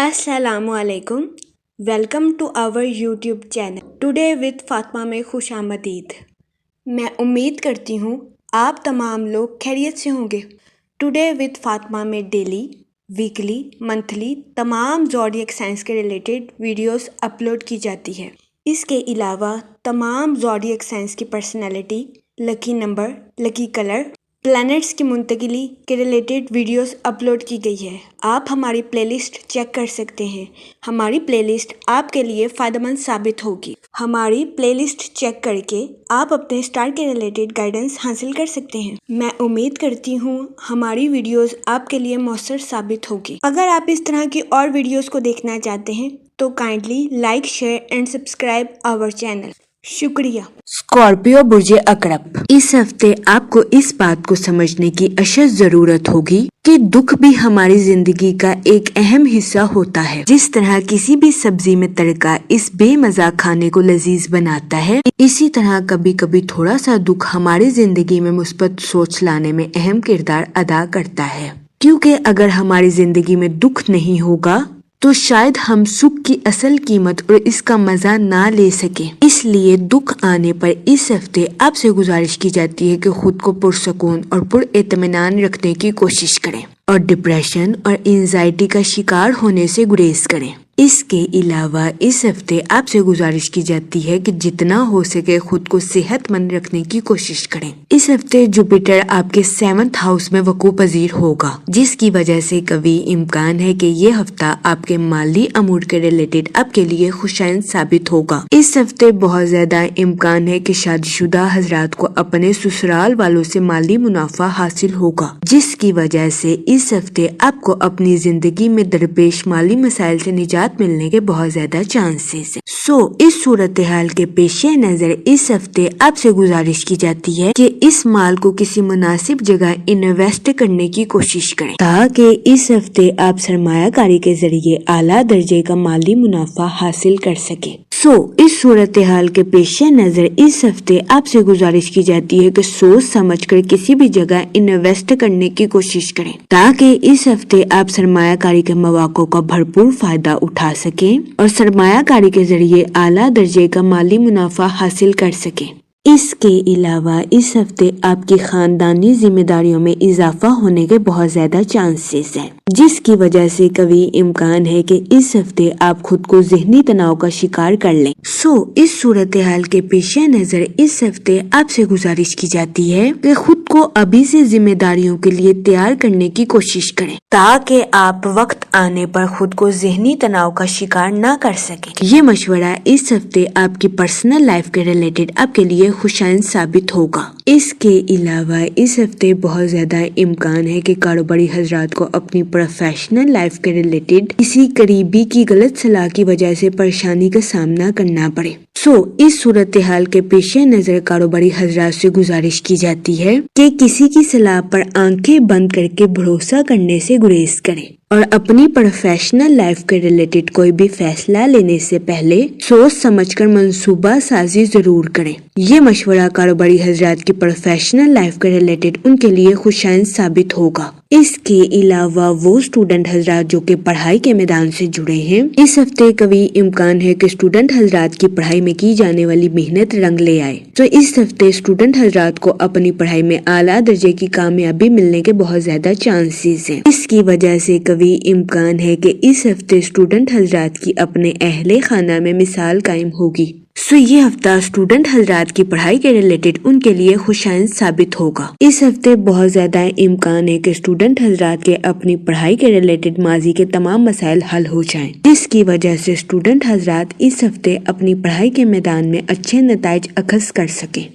अस्सलाम वालेकुम। Welcome to our YouTube channel today with Fatima में खुश आमदीद। मैं उम्मीद करती हूँ आप तमाम लोग खैरियत से होंगे। टुडे विद फातिमा में डेली, वीकली, मंथली तमाम ज़ोडिएक साइंस के रिलेटेड वीडियोस अपलोड की जाती है। इसके अलावा तमाम ज़ोडिएक साइंस की personality, lucky number, lucky colour, planets की मुंतकिली के रिलेटेड वीडियोस अपलोड की गई है। आप हमारी प्लेलिस्ट चेक कर सकते हैं। हमारी प्लेलिस्ट आपके लिए फ़ायदेमंद साबित होगी। हमारी प्लेलिस्ट चेक करके आप अपने स्टार के रिलेटेड गाइडेंस हासिल कर सकते हैं। मैं उम्मीद करती हूँ हमारी वीडियोस आपके लिए मौसर साबित होगी। अगर आप इस तरह की और वीडियोस को देखना चाहते हैं तो kindly like, share and subscribe our channel. शुक्रिया। स्कॉर्पियो बुर्जे अकरब, इस हफ्ते आपको इस बात को समझने की अशद जरूरत होगी कि दुख भी हमारी जिंदगी का एक अहम हिस्सा होता है। जिस तरह किसी भी सब्जी में तड़का इस बेमज़ा खाने को लजीज बनाता है, इसी तरह कभी कभी थोड़ा सा दुख हमारी जिंदगी में मुस्बत सोच लाने में अहम किरदार अदा करता है। क्योंकि अगर हमारी जिंदगी में दुख नहीं होगा तो शायद हम सुख की असल कीमत और इसका मजा ना ले सके। इसलिए दुख आने पर इस हफ्ते आपसे गुजारिश की जाती है कि खुद को पुरसकून और पुरइत्मीनान रखने की कोशिश करें और डिप्रेशन और एंजाइटी का शिकार होने से गुरेज करें। इसके अलावा इस हफ्ते आपसे गुजारिश की जाती है कि जितना हो सके खुद को सेहतमंद रखने की कोशिश करें। इस हफ्ते जुपिटर आपके 7th हाउस में वकू पजीर होगा, जिसकी वजह से कभी इम्कान है कि ये हफ्ता आपके माली अमूर के रिलेटेड आपके लिए खुशाइन साबित होगा। इस हफ्ते बहुत ज्यादा इम्कान है कि शादीशुदा हजरात को अपने ससुराल वालों से माली मुनाफा हासिल होगा, जिसकी वजह से इस हफ्ते आपको अपनी जिंदगी में दरपेश माली मसाइल से निजात मिलने के बहुत ज्यादा चांसेस है। इस सूरत हाल के पेश नजर इस हफ्ते आपसे गुजारिश की जाती है कि इस माल को किसी मुनासिब जगह इन्वेस्ट करने की कोशिश करें ताकि इस हफ्ते आप सरमायाकारी के जरिए आला दर्जे का माली मुनाफा हासिल कर सके। इस सूरत हाल के पेश नजर इस हफ्ते आपसे गुजारिश की जाती है कि सोच समझकर किसी भी जगह इन्वेस्ट करने की कोशिश करें ताकि इस हफ्ते आप सरमायाकारी के मौक़ों का भरपूर फायदा उठा सकें और सरमायाकारी के जरिए आला दर्जे का माली मुनाफा हासिल कर सकें। इसके अलावा इस हफ्ते आपकी खानदानी जिम्मेदारियों में इजाफा होने के बहुत ज्यादा चांसेस हैं, जिसकी वजह से कभी इम्कान है कि इस हफ्ते आप खुद को ज़हनी तनाव का शिकार कर लें। इस सूरत हाल के पेश नजर इस हफ्ते आपसे गुजारिश की जाती है कि खुद को अभी से जिम्मेदारियों के लिए तैयार करने की कोशिश करें ताकि आप वक्त आने पर खुद को ज़हनी तनाव का शिकार न कर सकें। ये मशवरा इस हफ्ते आपकी पर्सनल लाइफ के रिलेटेड आपके लिए खुशाइन साबित होगा। इसके अलावा इस हफ्ते बहुत ज्यादा इम्कान है कि कारोबारी हजरात को अपनी प्रोफेशनल लाइफ के रिलेटेड किसी करीबी की गलत सलाह की वजह से परेशानी का सामना करना पड़े। इस सूरत हाल के पेश नजर कारोबारी हजरात से गुजारिश की जाती है कि किसी की सलाह पर आंखें बंद करके भरोसा करने से गुरेज करें और अपनी प्रोफेशनल लाइफ के रिलेटेड कोई भी फैसला लेने से पहले सोच समझकर मंसूबा साजी जरूर करें। ये मशवरा कारोबारी हजरात की प्रोफेशनल लाइफ के रिलेटेड उनके लिए खुशाइन साबित होगा। इसके अलावा वो स्टूडेंट हजरात जो कि पढ़ाई के मैदान से जुड़े हैं, इस हफ्ते कभी इम्कान है कि स्टूडेंट हजरात की पढ़ाई में की जाने वाली मेहनत रंग ले आए। इस हफ्ते स्टूडेंट हजरात को अपनी पढ़ाई में आला दर्जे की कामयाबी मिलने के बहुत ज्यादा चांसेस हैं। इसकी वजह से कभी इम्कान है कि इस हफ्ते स्टूडेंट हजरात की अपने अहले खाना में मिसाल कायम होगी। ये हफ्ता स्टूडेंट हजरात की पढ़ाई के रिलेटेड उनके लिए खुशाइन साबित होगा। इस हफ्ते बहुत ज्यादा इम्कान है कि स्टूडेंट हजरात के अपनी पढ़ाई के रिलेटेड माजी के तमाम मसाइल हल हो जाएं, जिसकी वजह से स्टूडेंट हजरात इस हफ्ते अपनी पढ़ाई के मैदान में अच्छे नताइज अखज़ कर सकें।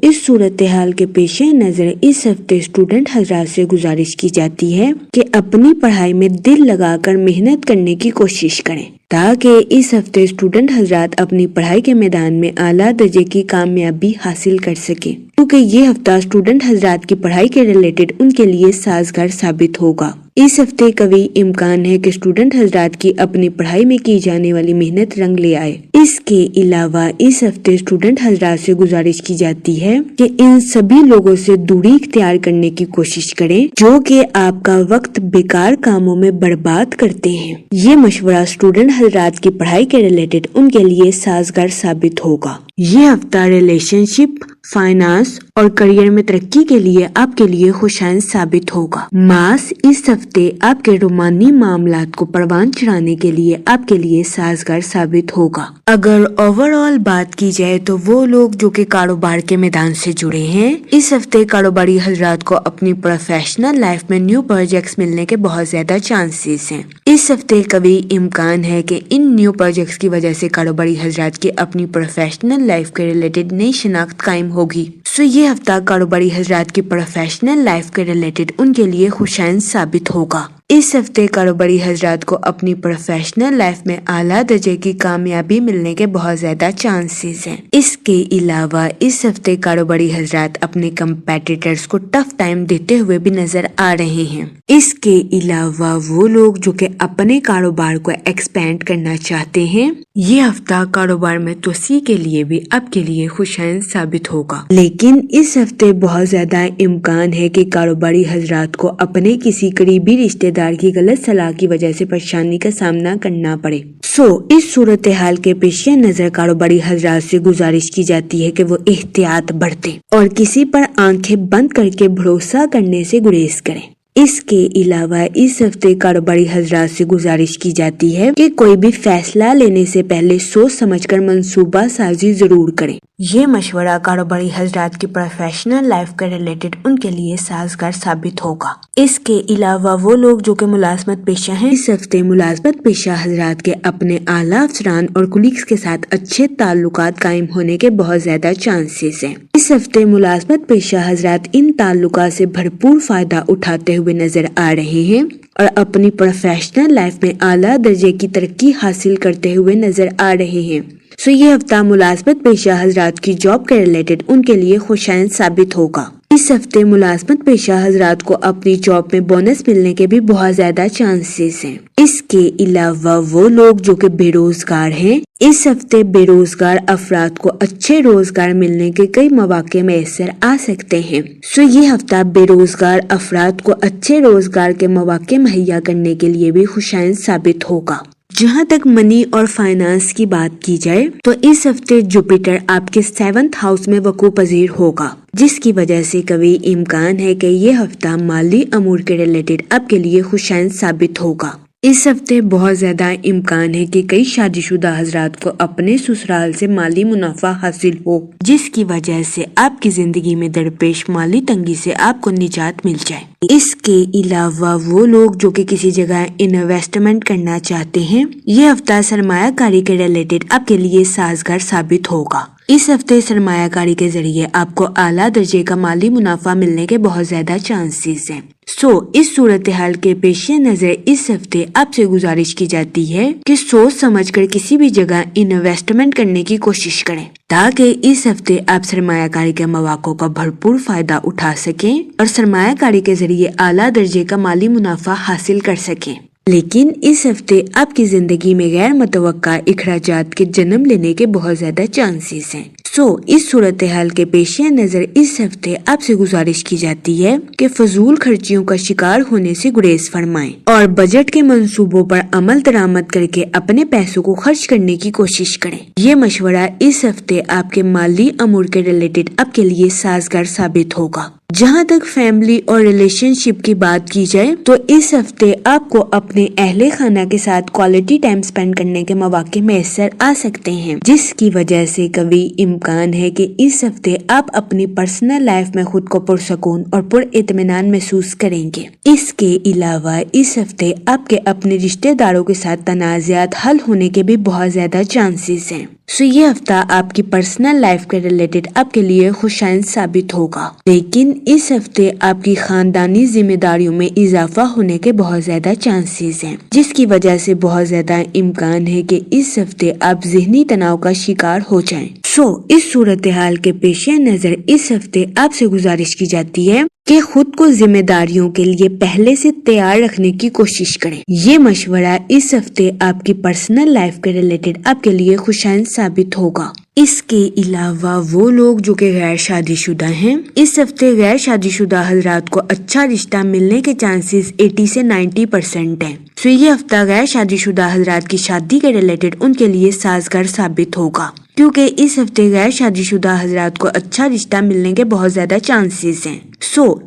इस सूरत हाल के पेश नजर इस हफ्ते स्टूडेंट हजरात से गुजारिश की जाती है कि अपनी पढ़ाई में दिल लगाकर मेहनत करने की कोशिश करें ताकि इस हफ्ते स्टूडेंट हजरात अपनी पढ़ाई के मैदान में आला दर्जे की कामयाबी हासिल कर सकें, क्योंकि ये हफ्ता स्टूडेंट हजरात की पढ़ाई के रिलेटेड उनके लिए साजगार साबित होगा। इस हफ्ते कभी इम्कान है कि स्टूडेंट हजरात की अपनी पढ़ाई में की जाने वाली मेहनत रंग ले आए। इसके अलावा इस हफ्ते स्टूडेंट हजरात से गुजारिश की जाती है कि इन सभी लोगों से दूरी इख्तियार करने की कोशिश करें जो कि आपका वक्त बेकार कामों में बर्बाद करते हैं। ये मशवरा स्टूडेंट हजरात की पढ़ाई के रिलेटेड उनके लिए साजगार साबित होगा। ये हफ्ता रिलेशनशिप, फाइनेंस और करियर में तरक्की के लिए आपके लिए खुशाइन साबित होगा। मास इस हफ्ते आपके रोमानी मामलात को परवान चढ़ाने के लिए आपके लिए साजगार साबित होगा। अगर ओवरऑल बात की जाए तो वो लोग जो कि कारोबार के मैदान से जुड़े हैं, इस हफ्ते कारोबारी हजरात को अपनी प्रोफेशनल लाइफ में न्यू प्रोजेक्ट्स मिलने के बहुत ज्यादा चांसेस हैं। इस हफ्ते कभी इम्कान है कि इन न्यू प्रोजेक्ट्स की वजह से कारोबारी हजरात की अपनी प्रोफेशनल लाइफ के रिलेटेड नई शिनाख्त कायम होगी। सो ये हफ्ता कारोबारी हजरात की प्रोफेशनल लाइफ के रिलेटेड उनके लिए खुशाइन साबित होगा। इस हफ्ते कारोबारी हजरात को अपनी प्रोफेशनल लाइफ में आला दर्जे की कामयाबी मिलने के बहुत ज्यादा चांसेस हैं। इसके अलावा इस हफ्ते कारोबारी हजरात अपने कंपेटिटर्स को टफ टाइम देते हुए भी नजर आ रहे हैं। इसके अलावा वो लोग जो कि अपने कारोबार को एक्सपेंड करना चाहते हैं, ये हफ्ता कारोबार में तोसी के लिए भी आपके लिए खुशाइन साबित होगा। लेकिन इस हफ्ते बहुत ज्यादा इम्कान है कि कारोबारी हजरात को अपने किसी करीबी रिश्तेदार की गलत सलाह की वजह से परेशानी का सामना करना पड़े। इस सूरत हाल के पेश नजर कारोबारी हजरात से गुजारिश की जाती है कि वो एहतियात बरतें और किसी पर आंखें बंद करके भरोसा करने से गुरेज करें। इसके अलावा इस हफ्ते कारोबारी हजरात से गुजारिश की जाती है कि कोई भी फैसला लेने से पहले सोच समझकर मंसूबा साजी जरूर करें। ये मशवरा कारोबारी हजरात की प्रोफेशनल लाइफ के रिलेटेड उनके लिए साजगार साबित होगा। इसके अलावा वो लोग जो कि मुलाजमत पेशा हैं, इस हफ्ते मुलाजमत पेशा हजरात के अपने आला अफसरान और कुलीग्स के साथ अच्छे ताल्लुकात कायम होने के बहुत ज्यादा चांसेस हैं। इस हफ्ते मुलाजमत पेशा हजरात इन ताल्लुकात से भरपूर फायदा उठाते हुए नजर आ रहे हैं और अपनी प्रोफेशनल लाइफ में आला दर्जे की तरक्की हासिल करते हुए नजर आ रहे हैं। ये हफ्ता मुलाजमत पेशा हजरात की जॉब के रिलेटेड उनके लिए खुशाइन साबित होगा। इस हफ्ते मुलाजमत पेशा हजरात को अपनी जॉब में बोनस मिलने के भी बहुत ज्यादा चांसेस हैं। इसके अलावा वो लोग जो कि बेरोजगार हैं, इस हफ्ते बेरोजगार अफराद को अच्छे रोजगार मिलने के कई मौके मैसर आ सकते हैं। ये हफ्ता बेरोजगार अफराद को अच्छे रोजगार के मौके मुहैया करने के लिए भी खुशाइन साबित होगा। जहाँ तक मनी और फाइनेंस की बात की जाए तो इस हफ्ते जुपिटर आपके 7th हाउस में वकू पजीर होगा, जिसकी वजह से कभी इम्कान है कि ये हफ्ता माली अमूर के रिलेटेड आपके लिए खुशाइन साबित होगा। इस हफ्ते बहुत ज्यादा इम्कान है कि कई शादीशुदा हजरात को अपने ससुराल से माली मुनाफा हासिल हो, जिसकी वजह से आपकी जिंदगी में दरपेश माली तंगी से आपको निजात मिल जाए। इसके अलावा वो लोग जो कि किसी जगह इन्वेस्टमेंट करना चाहते हैं, ये हफ्ता सरमायाकारी के रिलेटेड आपके लिए साजगार साबित होगा। इस हफ्ते सरमायाकारी के जरिए आपको आला दर्जे का माली मुनाफा मिलने के बहुत ज्यादा चांसेस हैं। इस सूरत हाल के पेश नजर इस हफ्ते आपसे गुजारिश की जाती है कि सोच समझकर किसी भी जगह इन्वेस्टमेंट करने की कोशिश करें, ताकि इस हफ्ते आप सरमायाकारी के मौकों का भरपूर फायदा उठा सकें और सरमायाकारी के जरिए आला दर्जे का माली मुनाफा हासिल कर सकें। लेकिन इस हफ्ते आपकी जिंदगी में गैर मुतवक्का इखराजात के जन्म लेने के बहुत ज्यादा चांसेस हैं। इस सूरत हाल के पेश नजर इस हफ्ते आपसे गुजारिश की जाती है कि फजूल खर्चियों का शिकार होने से गुरेज फरमाएं और बजट के मंसूबों पर अमल दरामद करके अपने पैसों को खर्च करने की कोशिश करें। ये मशवरा इस हफ्ते आपके माली अमूर के रिलेटेड आपके लिए साजगार साबित होगा। जहाँ तक फैमिली और रिलेशनशिप की बात की जाए तो इस हफ्ते आपको अपने अहले खाना के साथ क्वालिटी टाइम स्पेंड करने के मौके मैसर आ सकते हैं, जिसकी वजह से कभी इम्कान है कि इस हफ्ते आप अपनी पर्सनल लाइफ में खुद को पुरसकून और पुरइत्मीनान महसूस करेंगे। इसके अलावा इस हफ्ते आपके अपने रिश्तेदारों के साथ तनाज़ात हल होने के भी बहुत ज्यादा चांसेस हैं। ये हफ्ता आपकी पर्सनल लाइफ के रिलेटेड आपके लिए खुशाइन साबित होगा, लेकिन इस हफ्ते आपकी खानदानी जिम्मेदारियों में इजाफा होने के बहुत ज्यादा चांसेस हैं, जिसकी वजह से बहुत ज्यादा इम्कान है कि इस हफ्ते आप ज़हनी तनाव का शिकार हो जाएं। इस सूरत हाल के पेश नजर इस हफ्ते आपसे गुजारिश की जाती है कि खुद को जिम्मेदारियों के लिए पहले से तैयार रखने की कोशिश करें। ये मशवरा इस हफ्ते आपकी पर्सनल लाइफ के रिलेटेड आपके लिए खुशाइन साबित होगा। इसके अलावा वो लोग जो कि गैर शादीशुदा हैं, इस हफ्ते गैर शादीशुदा हजरात को अच्छा रिश्ता मिलने के चांसेस 80 से 90% हैं। तो ये हफ्ता गैर शादीशुदा हजरात की शादी के रिलेटेड उनके लिए साजगार साबित होगा, क्योंकि इस हफ्ते गैर शादीशुदा हजरात को अच्छा रिश्ता मिलने के बहुत ज्यादा चांसेस हैं।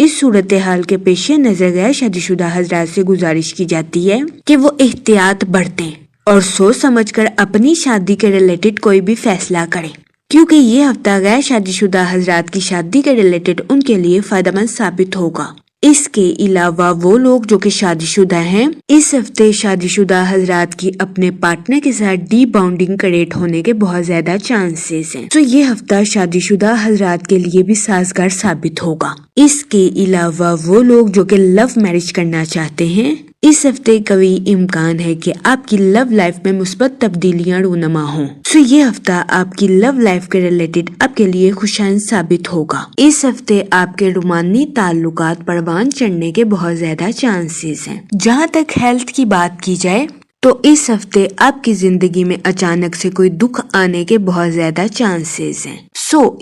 इस सूरत हाल के पेश नजर गैर शादीशुदा हजरात से गुजारिश की जाती है कि वो एहतियात बरतें और सोच समझकर अपनी शादी के रिलेटेड कोई भी फैसला करें, क्योंकि ये हफ्ता गैर शादीशुदा हजरात की शादी के रिलेटेड उनके लिए फायदेमंद साबित होगा। इसके अलावा वो लोग जो कि शादीशुदा हैं, इस हफ्ते शादीशुदा हजरात की अपने पार्टनर के साथ डी बाउंडिंग क्रिएट होने के बहुत ज्यादा चांसेस हैं। तो ये हफ्ता शादीशुदा हजरात के लिए भी साजगार साबित होगा। इसके अलावा वो लोग जो कि लव मैरिज करना चाहते हैं, इस हफ्ते कभी इम्कान है कि आपकी लव लाइफ में मुस्बत तब्दीलियां रूनुमा हों। ये हफ्ता आपकी लव लाइफ के रिलेटेड आपके लिए खुशाइन साबित होगा। इस हफ्ते आपके रूमानी ताल्लुकात परवान चढ़ने के बहुत ज्यादा चांसेस हैं। जहाँ तक हेल्थ की बात की जाए तो इस हफ्ते आपकी जिंदगी में अचानक से कोई दुख आने के बहुत ज्यादा चांसेस हैं।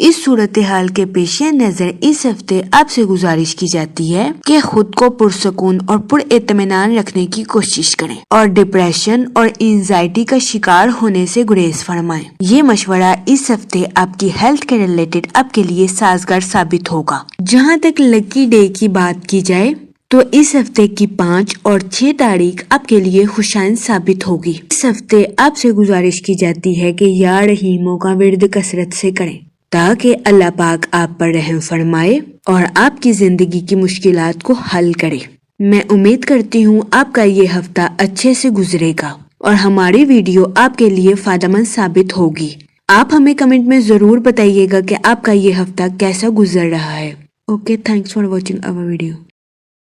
इस सूरत हाल के पेश नजर इस हफ्ते आपसे गुजारिश की जाती है कि खुद को पुरसकून और पुरइत्मीनान रखने की कोशिश करें और डिप्रेशन और एंजाइटी का शिकार होने से गुरेज फरमाएं। ये मशवरा इस हफ्ते आपकी हेल्थ के रिलेटेड आपके लिए साजगार साबित होगा। जहाँ तक लकी डे की बात की जाए तो इस हफ्ते की 5 और 6 तारीख आपके लिए खुशाइन साबित होगी। इस हफ्ते आपसे गुजारिश की जाती है कि या रहीमों का विर्द कसरत से करें ताकि अल्लाह पाक आप पर रहम फरमाए और आपकी जिंदगी की मुश्किलात को हल करे। मैं उम्मीद करती हूँ आपका ये हफ्ता अच्छे से गुजरेगा और हमारी वीडियो आपके लिए फायदेमंद साबित होगी। आप हमें कमेंट में जरूर बताइएगा कि आपका ये हफ्ता कैसा गुजर रहा है। Okay, thanks for watching our video.